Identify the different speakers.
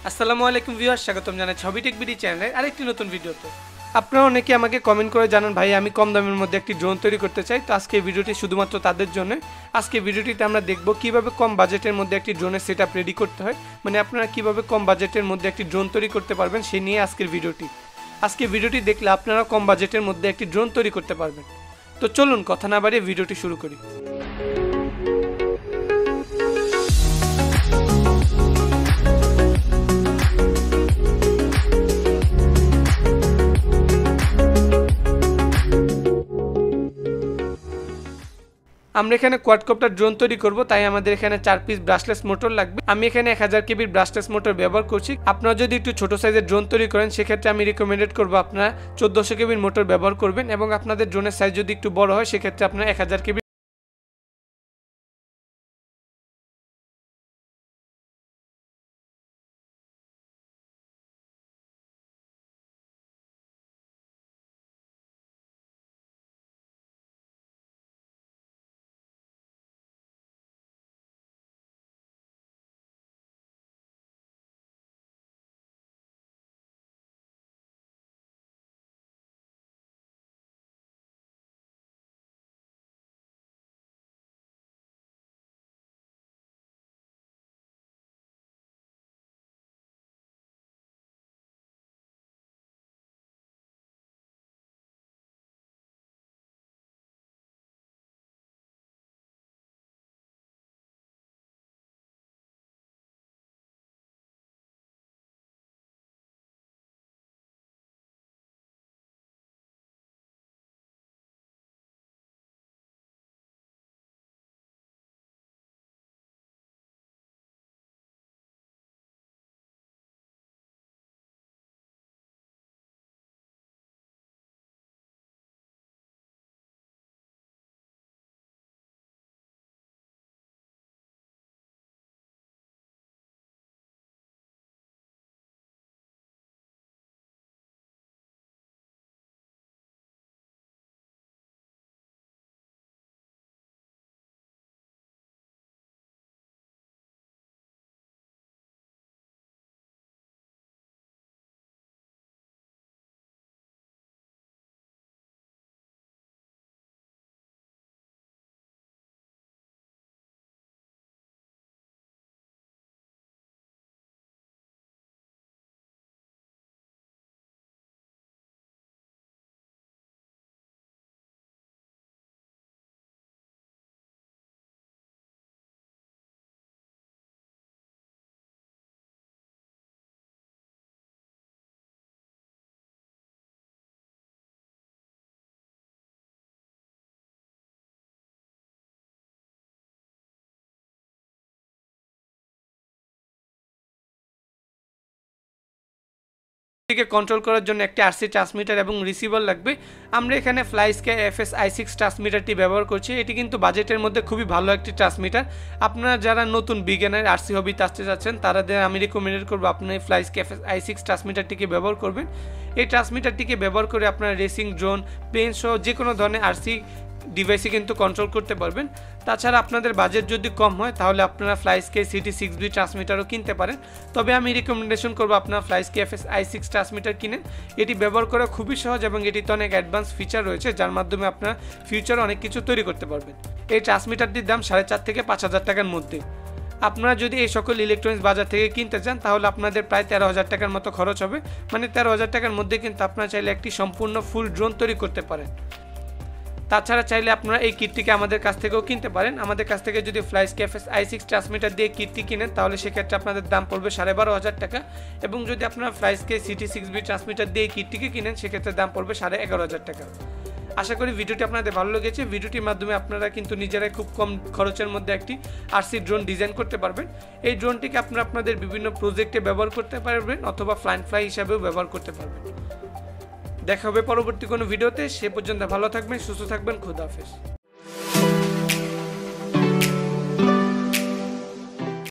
Speaker 1: আসসালামু আলাইকুম ভিউয়ার্স, স্বাগতম জানাই ছবিটেক বিডি চ্যানেলের আরেকটি নতুন ভিডিওতে। আপনারা অনেকে আমাকে কমেন্ট করে জানান, ভাই আমি কম দামের মধ্যে একটি ড্রোন তৈরি করতে চাই। তো আজকে ভিডিওটি শুধুমাত্র তাদের জন্য। আজকে ভিডিওটিতে আমরা দেখব কিভাবে কম বাজেটের মধ্যে একটি ড্রোনের সেটআপ রেডি করতে হয়, মানে আপনারা কিভাবে কম বাজেটের মধ্যে একটি ড্রোন তৈরি করতে পারবেন সেই নিয়ে আজকের ভিডিওটি। আজকে ভিডিওটি দেখলে আপনারা কম বাজেটের মধ্যে একটি ড্রোন তৈরি করতে পারবেন। তো চলুন কথা না বাড়িয়ে ভিডিওটি শুরু করি। আমরা এখানে কোয়াডকপ্টার ড্রোন তৈরি করব, তাই আমাদের এখানে 4 পিস ব্রাশলেস মোটর লাগবে। আমি এখানে 1000 কেবির ব্রাশলেস মোটর ব্যবহার করছি। আপনারা যদি একটু ছোট সাইজের ড্রোন তৈরি করেন সেক্ষেত্রে আমি রিকমেন্ডেড করব আপনারা 1400 কেবির মোটর ব্যবহার করবেন, এবং আপনাদের ড্রোনের সাইজ যদি একটু বড় হয় সেক্ষেত্রে আপনারা 1000 কেবি কন্ট্রোল করার জন্য একটি আরসি ট্রান্সমিটার এবং রিসিভার লাগবে। আমরা এখানে ফ্লাইস্কে FS-i6 ট্রান্সমিটারটি ব্যবহার করছি। এটি কিন্তু বাজেটের মধ্যে খুবই ভালো একটি ট্রান্সমিটার। আপনারা যারা নতুন বিগিনার আরসি হবিতে আসতে যাচ্ছেন তাদের আমি রিকমেন্ড করবো আপনি ফ্লাইস্কে FS-i6 ট্রান্সমিটারটিকে ব্যবহার করবেন। এই ট্রান্সমিটারটিকে ব্যবহার করে আপনারা রেসিং, ড্রোন, প্লেন সহ যে কোনো ধরনের আরসি ডিভাইসে কিন্তু কন্ট্রোল করতে পারবেন। তাছাড়া আপনাদের বাজেট যদি কম হয় তাহলে আপনারা ফ্লাইস্কে CT6B ট্রান্সমিটারও কিনতে পারেন। তবে আমি রিকমেন্ডেশন করবো আপনারা ফ্লাইস্কে FS-i6 ট্রান্সমিটার কিনেন। এটি ব্যবহার করা খুবই সহজ এবং এটিতে অনেক অ্যাডভান্স ফিচার রয়েছে যার মাধ্যমে আপনারা ফিউচারে অনেক কিছু তৈরি করতে পারবেন। এই ট্রান্সমিটারটির দাম 4500 থেকে 5000 টাকার মধ্যে। আপনারা যদি এই সকল ইলেকট্রনিক্স বাজার থেকে কিনতে চান তাহলে আপনাদের প্রায় 13,000 টাকার মতো খরচ হবে। মানে 13,000 টাকার মধ্যে কিন্তু আপনারা চাইলে একটি সম্পূর্ণ ফুল ড্রোন তৈরি করতে পারেন। তাছাড়া চাইলে আপনারা এই কিটটিকে আমাদের কাছ থেকেও কিনতে পারেন। আমাদের কাছ থেকে যদি ফ্লাইস্কে FS-i6 ট্রান্সমিটার দিয়ে কিটটি কিনেন তাহলে সেক্ষেত্রে আপনাদের দাম পড়বে 12,500 টাকা, এবং যদি আপনারা ফ্লাইস্কে CT6B ট্রান্সমিটার দিয়ে কিটটিকে কিনেন সেক্ষেত্রে দাম পড়বে 11,500 টাকা। আশা করি ভিডিওটি আপনাদের ভালো লেগেছে। ভিডিওটির মাধ্যমে আপনারা কিন্তু নিজেরাই খুব কম খরচের মধ্যে একটি আরসি ড্রোন ডিজাইন করতে পারবেন। এই ড্রোনটিকে আপনারা আপনাদের বিভিন্ন প্রজেক্টে ব্যবহার করতে পারবেন অথবা ফ্লাই হিসাবেও ব্যবহার করতে পারবেন। দেখা হবে পরবর্তী কোনো ভিডিওতে। সে পর্যন্ত ভালো থাকবেন, সুস্থ থাকবেন। খোদা হাফেজ।